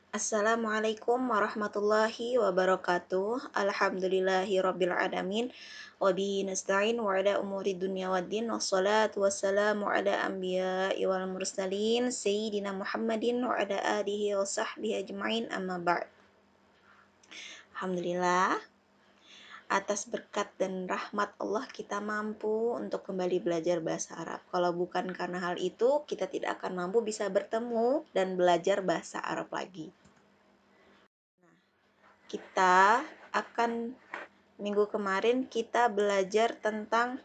Assalamualaikum warahmatullahi wabarakatuh. Alhamdulillahi rabbil alamin. Wa bihi nasta'in wa ala umuri dunya waddin. Wassalatu wassalamu ala anbiya'i wal mursalin Sayyidina Muhammadin wa ala alihi wa sahbihi ajma'in, amma ba'd. Alhamdulillah, atas berkat dan rahmat Allah kita mampu untuk kembali belajar bahasa Arab. Kalau bukan karena hal itu, kita tidak akan mampu bisa bertemu dan belajar bahasa Arab lagi. Kita akan minggu kemarin kita belajar tentang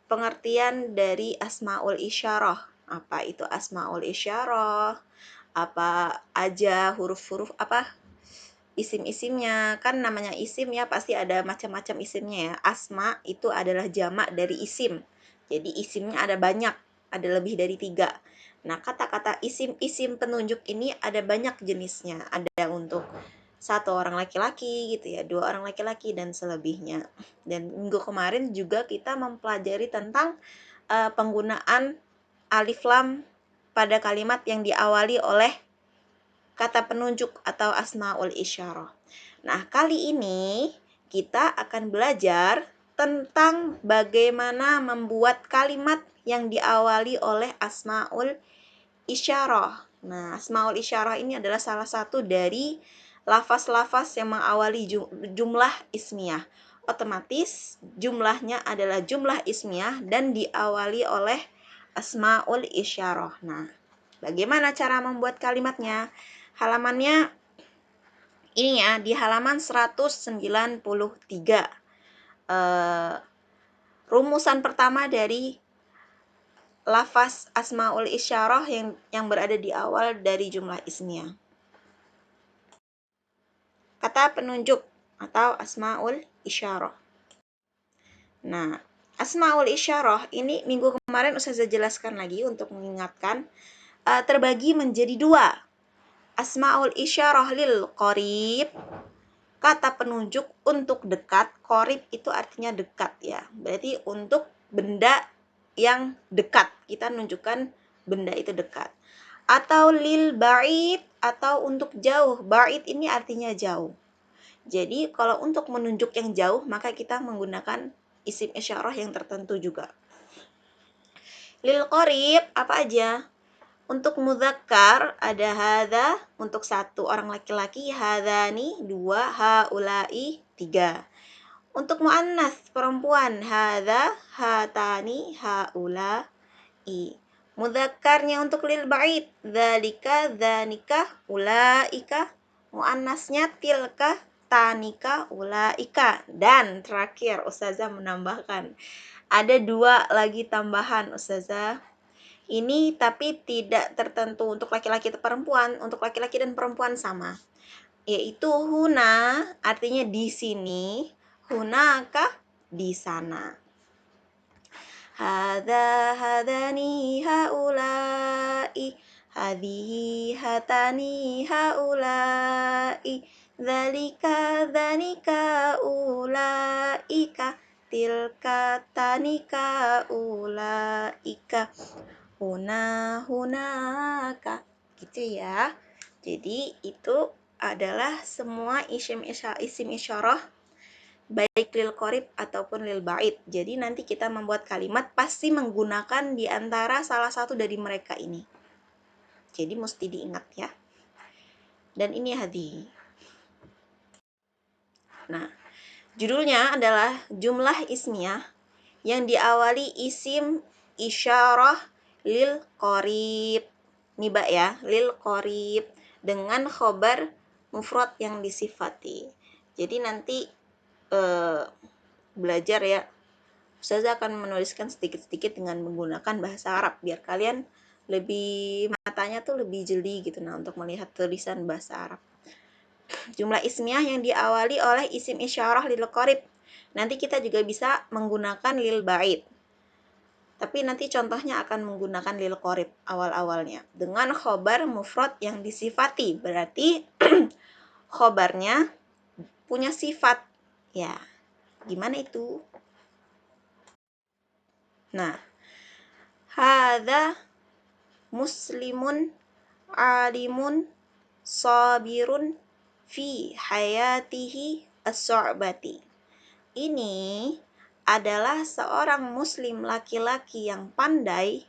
pengertian dari asmaul isyarah. Apa itu asmaul isyarah? Apa aja huruf-huruf apa isim-isimnya? Kan namanya isim ya, pasti ada macam-macam isimnya ya. Asma itu adalah jamak dari isim. Jadi isimnya ada banyak, ada lebih dari 3. Nah, kata-kata isim-isim penunjuk ini ada banyak jenisnya. Ada untuk satu orang laki-laki gitu ya, 2 orang laki-laki dan selebihnya. Dan minggu kemarin juga kita mempelajari tentang penggunaan alif lam pada kalimat yang diawali oleh kata penunjuk atau asmaul isyarah. Nah, kali ini kita akan belajar tentang bagaimana membuat kalimat yang diawali oleh asmaul isyarah. Nah, asmaul isyarah ini adalah salah satu dari lafaz-lafaz yang mengawali jumlah ismiyah. Otomatis jumlahnya adalah jumlah ismiyah dan diawali oleh asmaul isyarah. Nah, bagaimana cara membuat kalimatnya? Halamannya ini ya, di halaman 193. Rumusan pertama dari lafaz asmaul isyarah yang berada di awal dari jumlah ismiyah. Kata penunjuk atau asmaul isyarah. Nah, asmaul isyarah ini minggu kemarin Ustazah jelaskan lagi untuk mengingatkan, terbagi menjadi 2. Asmaul isyarah lil qarib, kata penunjuk untuk dekat. Qarib itu artinya dekat ya. Berarti untuk benda yang dekat. Kita nunjukkan benda itu dekat. Atau lil ba'id, atau untuk jauh. Ba'id ini artinya jauh. Jadi kalau untuk menunjuk yang jauh, maka kita menggunakan isim isyarah yang tertentu juga. Lil qarib apa aja? Untuk mudzakkar ada hadza untuk 1 orang laki-laki, hadzani 2, haula'i 3. Untuk muannas perempuan, hadza, hatani, haula'i. Mudzakkarnya untuk lil ba'id, dzalika, dzanika, ulaika. Muannasnya tilka, tanika, ulaika. Dan terakhir Ustazah menambahkan ada 2 lagi tambahan Ustazah. Ini tapi tidak tertentu untuk laki-laki atau perempuan, untuk laki-laki dan perempuan sama. Yaitu huna artinya di sini, hunaka di sana. Hadza, hadani, haula'i, hadhihi, hatani, haula'i, dzalika, dzanika, ulaika, tilka, tanika, ulaika, hunaka, gitu ya. Jadi itu adalah semua isim isyarah baik lil qarib ataupun lil ba'id. Jadi nanti kita membuat kalimat pasti menggunakan di antara salah satu dari mereka ini. Jadi mesti diingat ya. Dan ini hadi. Nah, judulnya adalah jumlah ismiyah yang diawali isim isyarah lil qarib. Nih Mbak ya, lil qarib dengan khobar mufrad yang disifati. Jadi nanti belajar ya, Ustazah akan menuliskan sedikit-sedikit dengan menggunakan bahasa Arab biar kalian lebih matanya tuh lebih jeli gitu nah untuk melihat tulisan bahasa Arab. Jumlah ismiyah yang diawali oleh isim isyarah lil qarib. Nanti kita juga bisa menggunakan lil ba'id. Tapi nanti contohnya akan menggunakan lil qarib awal-awalnya dengan khobar mufrad yang disifati. Berarti khobarnya punya sifat. Ya, gimana itu? Nah, hadza muslimun alimun sabirun fi hayatihi as-su'bati. Ini adalah seorang muslim laki-laki yang pandai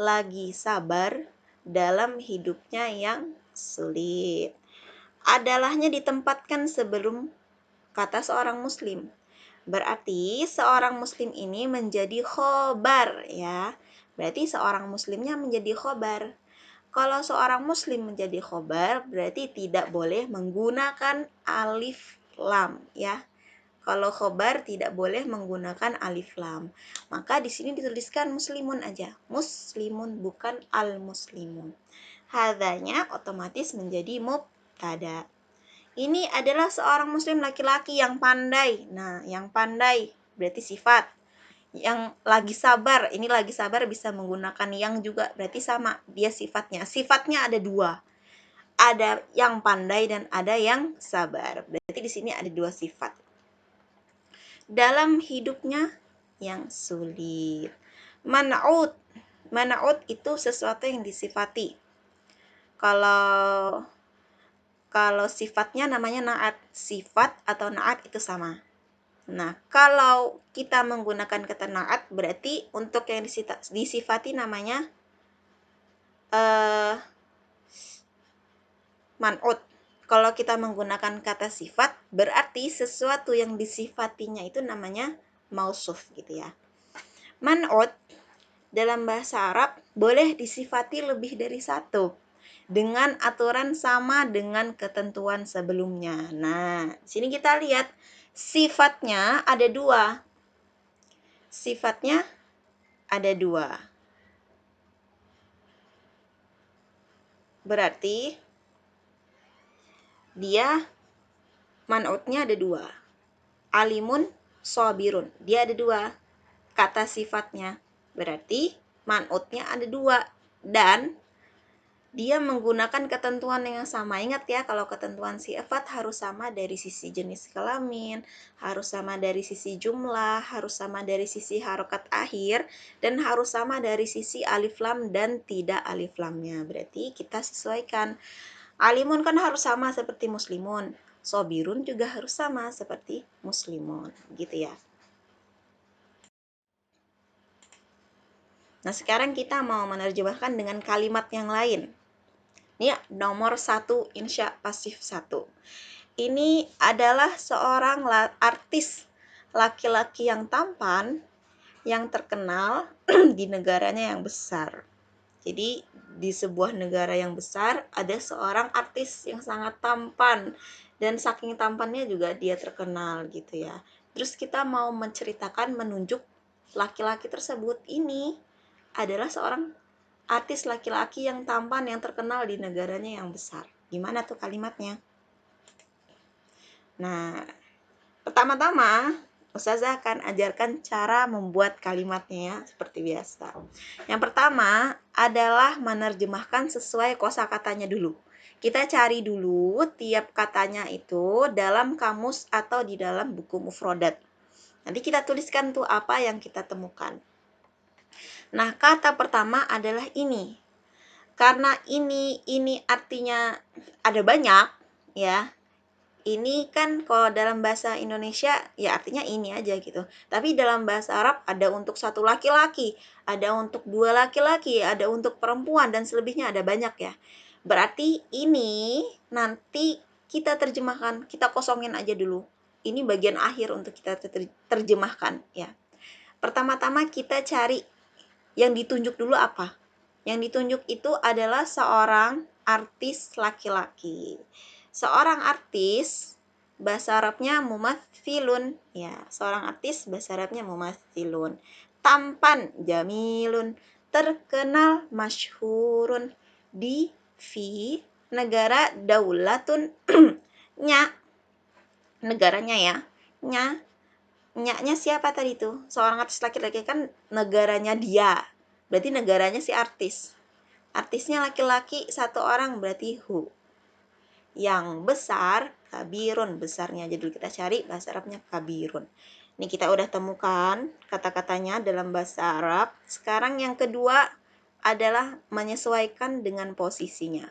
lagi sabar dalam hidupnya yang sulit. Adalahnya ditempatkan sebelum kata seorang muslim. Berarti seorang muslim ini menjadi khobar ya. Berarti seorang muslimnya menjadi khobar. Kalau seorang muslim menjadi khobar berarti tidak boleh menggunakan alif lam ya. Kalau khobar tidak boleh menggunakan alif lam. Maka di sini dituliskan muslimun aja. Muslimun bukan al-muslimun. Hadanya otomatis menjadi mubtada. Ini adalah seorang muslim laki-laki yang pandai. Nah, yang pandai berarti sifat. Yang lagi sabar, ini lagi sabar bisa menggunakan yang juga berarti sama. Dia sifatnya. Sifatnya ada dua. Ada yang pandai dan ada yang sabar. Berarti di sini ada dua sifat. Dalam hidupnya yang sulit. Man'ud. Man'ud itu sesuatu yang disifati. Kalau sifatnya namanya na'at. Sifat atau na'at itu sama. Nah, kalau kita menggunakan kata na'at berarti untuk yang disifati namanya man'ud. Kalau kita menggunakan kata sifat, berarti sesuatu yang disifatinya itu namanya mausuf gitu ya. Man'ud dalam bahasa Arab boleh disifati lebih dari satu dengan aturan sama dengan ketentuan sebelumnya. Nah, sini kita lihat sifatnya ada dua. Sifatnya ada dua. Berarti dia man'udnya ada dua. Alimun, sobirun. Dia ada dua kata sifatnya. Berarti man'udnya ada dua. Dan dia menggunakan ketentuan yang sama. Ingat ya, kalau ketentuan sifat harus sama dari sisi jenis kelamin, harus sama dari sisi jumlah, harus sama dari sisi harokat akhir, dan harus sama dari sisi alif lam dan tidak alif lamnya. Berarti kita sesuaikan. Alimun kan harus sama seperti muslimun. Sobirun juga harus sama seperti muslimun. Gitu ya. Nah, sekarang kita mau menerjemahkan dengan kalimat yang lain. Ini nomor 1, insya pasif 1. Ini adalah seorang artis laki-laki yang tampan, yang terkenal di negaranya yang besar. Jadi di sebuah negara yang besar ada seorang artis yang sangat tampan. Dan saking tampannya juga dia terkenal gitu ya. Terus kita mau menceritakan, menunjuk laki-laki tersebut ini adalah seorang artis laki-laki yang tampan yang terkenal di negaranya yang besar. Gimana tuh kalimatnya? Nah, pertama-tama Ustazah akan ajarkan cara membuat kalimatnya ya, seperti biasa. Yang pertama adalah menerjemahkan sesuai kosakatanya dulu. Kita cari dulu tiap katanya itu dalam kamus atau di dalam buku mufrodat. Nanti kita tuliskan tuh apa yang kita temukan. Nah, kata pertama adalah ini. Karena ini artinya ada banyak ya. Ini kan kalau dalam bahasa Indonesia ya artinya ini aja gitu. Tapi dalam bahasa Arab ada untuk satu laki-laki, ada untuk dua laki-laki, ada untuk perempuan dan selebihnya ada banyak ya. Berarti ini nanti kita terjemahkan, kita kosongin aja dulu. Ini bagian akhir untuk kita terjemahkan ya. Pertama-tama kita cari yang ditunjuk dulu apa? Yang ditunjuk itu adalah seorang artis laki-laki. Seorang artis bahasa Arabnya mumathilun ya, seorang artis bahasa Arabnya mumathilun. Tampan jamilun, terkenal masyhurun di fi negara daulatun nya negaranya ya. Nya siapa tadi tuh? Seorang artis laki-laki kan negaranya dia. Berarti negaranya si artis. Artisnya laki-laki satu orang berarti hu. Yang besar kabirun, besarnya aja dulu kita cari bahasa Arabnya kabirun. Ini kita udah temukan kata-katanya dalam bahasa Arab. Sekarang yang kedua adalah menyesuaikan dengan posisinya.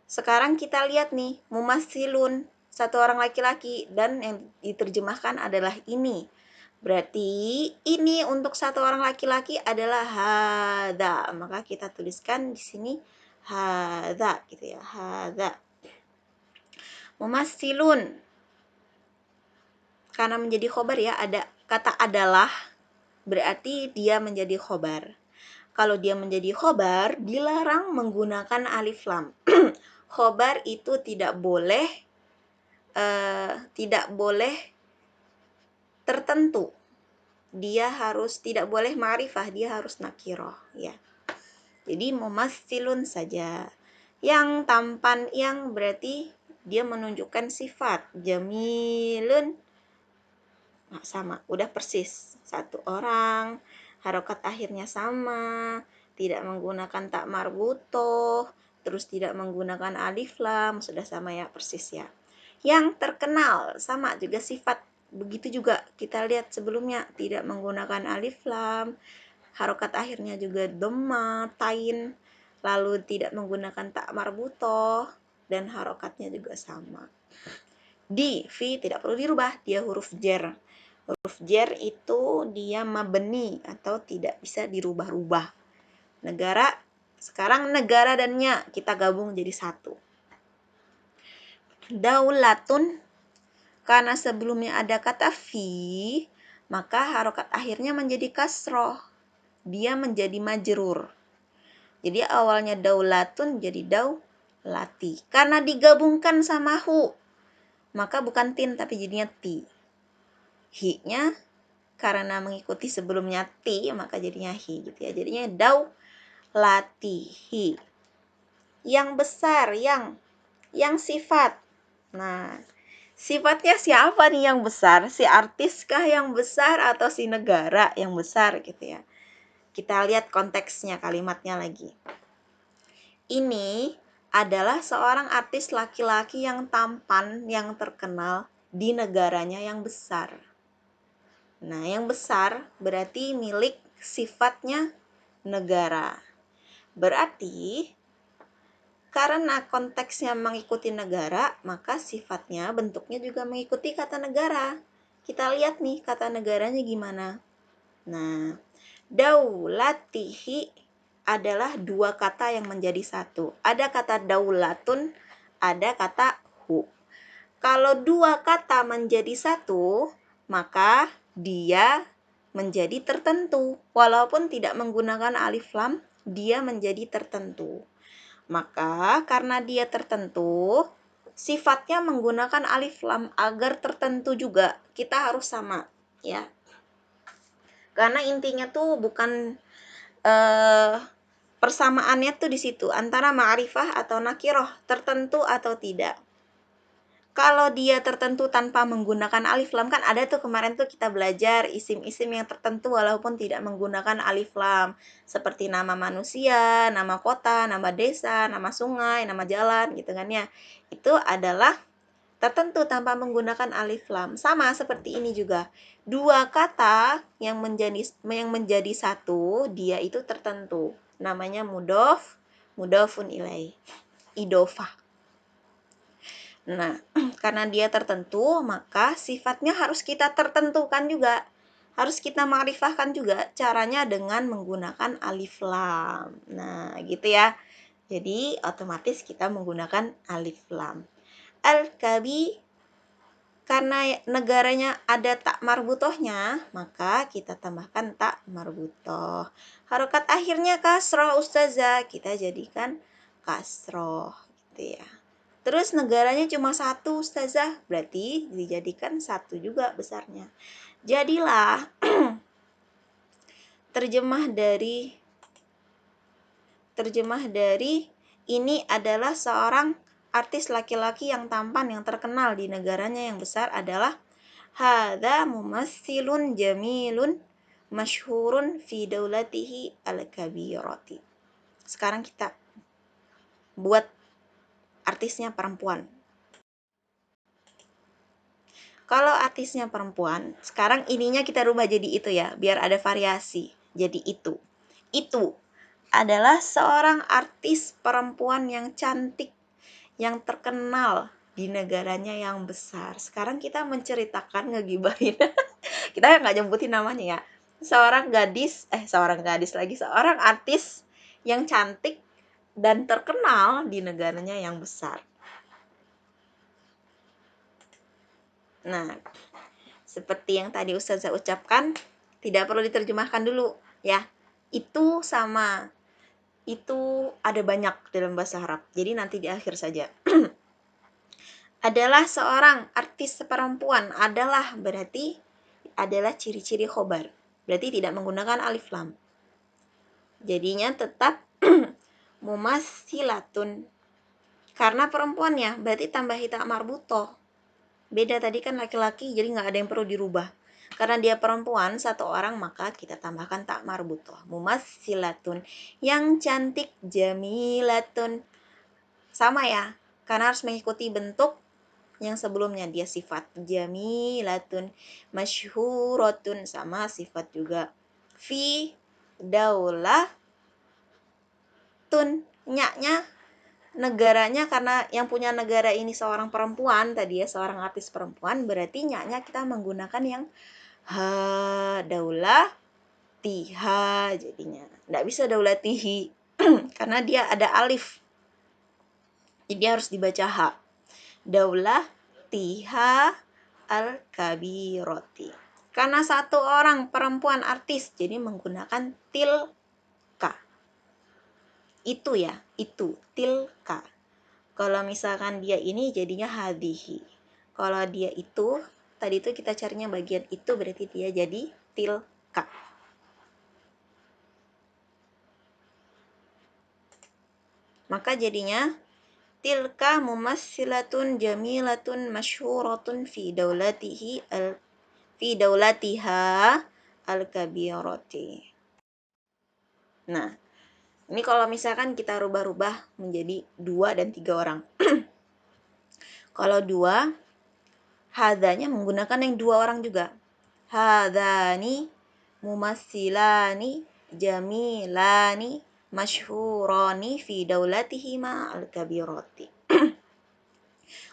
Sekarang kita lihat nih, mumasilun, satu orang laki-laki, dan yang diterjemahkan adalah ini. Berarti ini untuk satu orang laki-laki adalah hadza. Maka kita tuliskan di sini hadza gitu ya, hadza. Mumasilun. Karena menjadi khobar ya, ada kata adalah, berarti dia menjadi khobar. Kalau dia menjadi khobar, dilarang menggunakan alif lam. Khobar itu tidak boleh tertentu. Dia harus tidak boleh ma'rifah, dia harus nakiroh ya. Jadi mumassilun saja. Yang tampan yang berarti dia menunjukkan sifat. Jamilun, nah, sama, udah persis. Satu orang, harokat akhirnya sama, tidak menggunakan tak marbutoh, terus tidak menggunakan alif lam, sudah sama ya, persis ya. Yang terkenal, sama juga sifat. Begitu juga kita lihat sebelumnya, tidak menggunakan alif lam, harokat akhirnya juga dhamma, tain, lalu tidak menggunakan tak marbutoh, dan harokatnya juga sama. Di, fi tidak perlu dirubah, dia huruf jer. Huruf jer itu dia mabni atau tidak bisa dirubah-rubah. Negara, sekarang negara dan nya kita gabung jadi satu. Daulatun, karena sebelumnya ada kata fi, maka harokat akhirnya menjadi kasroh. Dia menjadi majrur. Jadi awalnya daulatun jadi daulati. Karena digabungkan sama hu, maka bukan tin tapi jadinya ti. Hi-nya karena mengikuti sebelumnya ti, maka jadinya hi gitu ya. Jadinya daulatihi. Yang besar, yang sifat. Nah, sifatnya siapa nih yang besar? Si artis kah yang besar atau si negara yang besar gitu ya. Kita lihat konteksnya, kalimatnya lagi. Ini adalah seorang artis laki-laki yang tampan, yang terkenal di negaranya yang besar. Nah, yang besar berarti milik sifatnya negara. Berarti karena konteksnya mengikuti negara, maka sifatnya, bentuknya juga mengikuti kata negara. Kita lihat nih kata negaranya gimana. Nah, daulatihi adalah dua kata yang menjadi satu. Ada kata daulatun, ada kata hu. Kalau dua kata menjadi satu, maka dia menjadi tertentu. Walaupun tidak menggunakan alif lam, dia menjadi tertentu. Maka karena dia tertentu, sifatnya menggunakan alif lam agar tertentu juga. Kita harus sama, ya. Karena intinya tuh bukan persamaannya tuh di situ antara ma'rifah atau nakiroh, tertentu atau tidak. Kalau dia tertentu tanpa menggunakan alif lam, kan ada tuh kemarin tuh kita belajar isim-isim yang tertentu walaupun tidak menggunakan alif lam, seperti nama manusia, nama kota, nama desa, nama sungai, nama jalan gitu kan ya. Itu adalah tertentu tanpa menggunakan alif lam. Sama seperti ini juga. Dua kata yang menjadi satu, dia itu tertentu. Namanya mudhof, mudhofun ilaih, idhofah. Nah, karena dia tertentu, maka sifatnya harus kita tertentukan juga. Harus kita makrifahkan juga, caranya dengan menggunakan alif lam. Nah, gitu ya. Jadi, otomatis kita menggunakan alif lam. Al-kabi, karena negaranya ada tak marbutohnya, maka kita tambahkan tak marbutoh. Harokat akhirnya kasroh ustazah, kita jadikan kasroh gitu ya. Terus negaranya cuma satu ustazah, berarti dijadikan satu juga besarnya. Jadilah terjemah dari ini adalah seorang artis laki-laki yang tampan, yang terkenal di negaranya yang besar adalah hadza mumassilun jamilun masyhurun fi daulatihi al-kabirati. Sekarang kita buat artisnya perempuan. Kalau artisnya perempuan, sekarang ininya kita rubah jadi itu ya, biar ada variasi. Jadi itu. Itu. adalah seorang artis perempuan yang cantik, yang terkenal di negaranya yang besar. Sekarang kita menceritakan, ngegibahin. Kita nggak nyebutin namanya ya. Seorang artis yang cantik dan terkenal di negaranya yang besar. Nah, seperti yang tadi Ustazah ucapkan, tidak perlu diterjemahkan dulu ya. Itu sama, itu ada banyak dalam bahasa Arab. Jadi nanti di akhir saja. Adalah seorang artis perempuan, adalah berarti adalah ciri-ciri khobar. Berarti tidak menggunakan alif lam. Jadinya tetap mumassilatun. Karena perempuannya berarti tambah tak marbutoh. Beda tadi kan laki-laki, jadi nggak ada yang perlu dirubah. Karena dia perempuan, satu orang, maka kita tambahkan tak marbutoh. Mumassilatun, yang cantik, jamilatun. Sama ya, karena harus mengikuti bentuk yang sebelumnya. Dia sifat jamilatun, masyhuratun, sama sifat juga. Fi daulatun, nyaknya negaranya, karena yang punya negara ini seorang perempuan tadi ya, seorang artis perempuan, berarti nyaknya kita menggunakan yang ha, daulah tiha, jadinya nggak bisa daulatihi karena dia ada alif, jadi harus dibaca ha. Daulah tiha al kabiroti, karena satu orang perempuan artis jadi menggunakan tilka. Itu ya, itu tilka. Kalau misalkan dia ini jadinya hadihi. Kalau dia itu, tadi itu kita carinya bagian itu, berarti dia jadi tilka. Maka jadinya tilka mumassilatun jamilatun masyhuratun fi daulatiha al-kabirati. Nah, ini kalau misalkan kita rubah-rubah menjadi 2 dan 3 orang. Kalau 2, hadanya menggunakan yang 2 orang juga. Hadani mumassilani jamilani masyhurani fi daulatihima al-kabirati.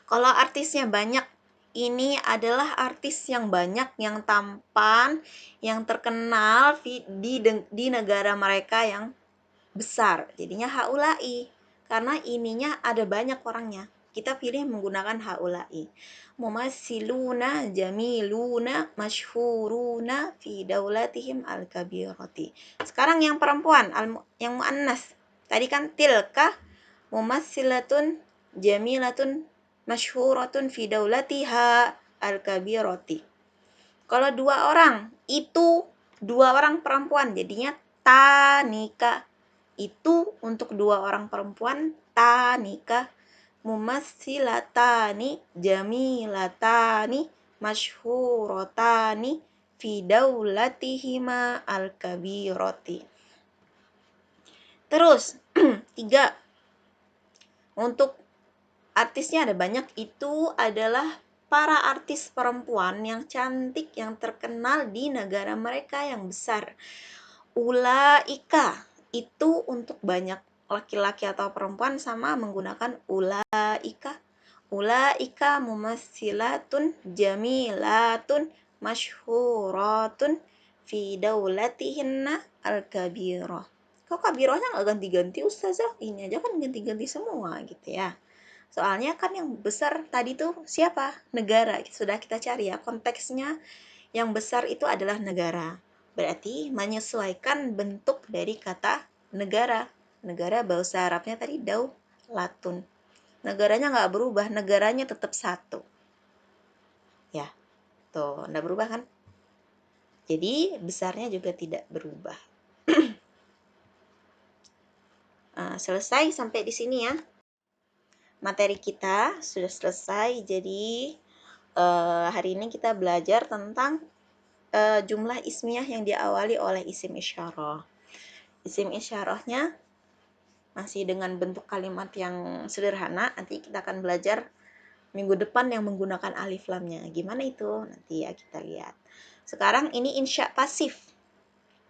Kalau artisnya banyak, ini adalah artis yang banyak, yang tampan, yang terkenal di negara mereka yang besar. Jadinya haulai, karena ininya ada banyak orangnya. Kita pilih menggunakan haulai. Mumassiluna jamiluna masyhuruna fi daulatihim al-kabirati. Sekarang yang perempuan, yang muannas. Tadi kan tilka mumassilatun jamilatun masyhuratun fi daulatiha al-kabirati. Kalau 2 orang, itu 2 orang perempuan, jadinya tanika. Itu untuk 2 orang perempuan, tanika. Mumassilatani jamilatani masyhuratani fi daulatihima al-kabirati. Terus 3, untuk artisnya ada banyak, itu adalah para artis perempuan yang cantik, yang terkenal di negara mereka yang besar. Ulaika, itu untuk banyak laki-laki atau perempuan, sama menggunakan ulaika. Ulaika mumassilatun jamilatun masyhuratun fi daulatihinna al-kabirah. Kok kabirahnya nggak ganti-ganti Ustazah? Ini aja kan ganti-ganti semua gitu ya. Soalnya kan yang besar tadi tuh siapa? Negara. Sudah kita cari ya, konteksnya yang besar itu adalah negara. Berarti menyesuaikan bentuk dari kata negara. Negara bahasa Arabnya tadi daulatun. Negaranya nggak berubah, negaranya tetap satu. Ya, tuh, nggak berubah kan? Jadi besarnya juga tidak berubah. Selesai sampai di sini ya. Materi kita sudah selesai. Jadi hari ini kita belajar tentang jumlah ismiyah yang diawali oleh isim isyarah. Isim isyarahnya masih dengan bentuk kalimat yang sederhana. Nanti kita akan belajar minggu depan yang menggunakan alif lamnya. Gimana itu? Nanti ya kita lihat. Sekarang ini insya pasif.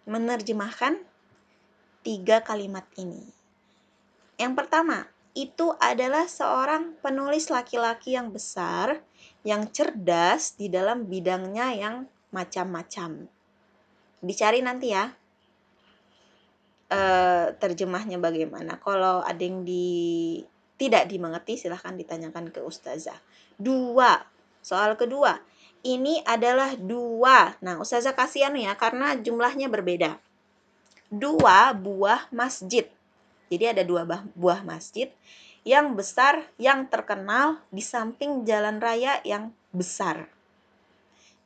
Menerjemahkan 3 kalimat ini. Yang pertama, itu adalah seorang penulis laki-laki yang besar, yang cerdas di dalam bidangnya yang macam-macam. Dicari nanti ya, terjemahnya bagaimana. Kalau ada yang tidak dimengerti, silahkan ditanyakan ke ustazah. 2, soal kedua, ini adalah 2. Nah, ustazah kasih ya, karena jumlahnya berbeda. 2 buah masjid. Jadi ada 2 buah masjid yang besar, yang terkenal di samping jalan raya yang besar.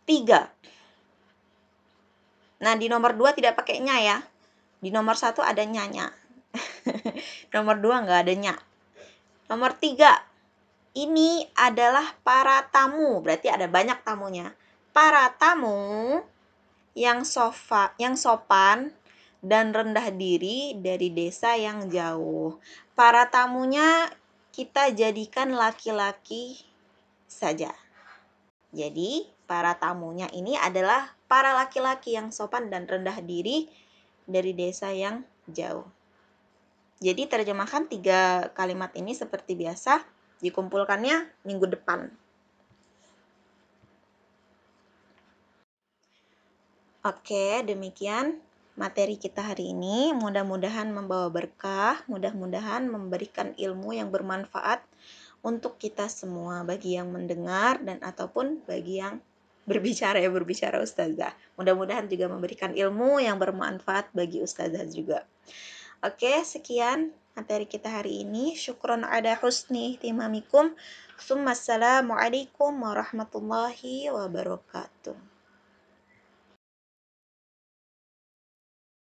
3. Nah, di nomor 2 tidak pakai nya ya. Di nomor 1 ada nya. Nomor 2 nggak ada nya. Nomor 3. Ini adalah para tamu. Berarti ada banyak tamunya. Para tamu yang sopan dan rendah diri dari desa yang jauh. Para tamunya kita jadikan laki-laki saja. Jadi, para tamunya ini adalah para laki-laki yang sopan dan rendah diri dari desa yang jauh. Jadi, terjemahkan 3 kalimat ini seperti biasa, dikumpulkannya minggu depan. Oke, demikian materi kita hari ini. Mudah-mudahan membawa berkah, mudah-mudahan memberikan ilmu yang bermanfaat untuk kita semua, bagi yang mendengar dan ataupun bagi yang berbicara ustazah. Mudah-mudahan juga memberikan ilmu yang bermanfaat bagi ustazah juga. Oke, sekian materi kita hari ini. Syukron ada husni ihtimamikum. Assalamualaikum warahmatullahi wabarakatuh.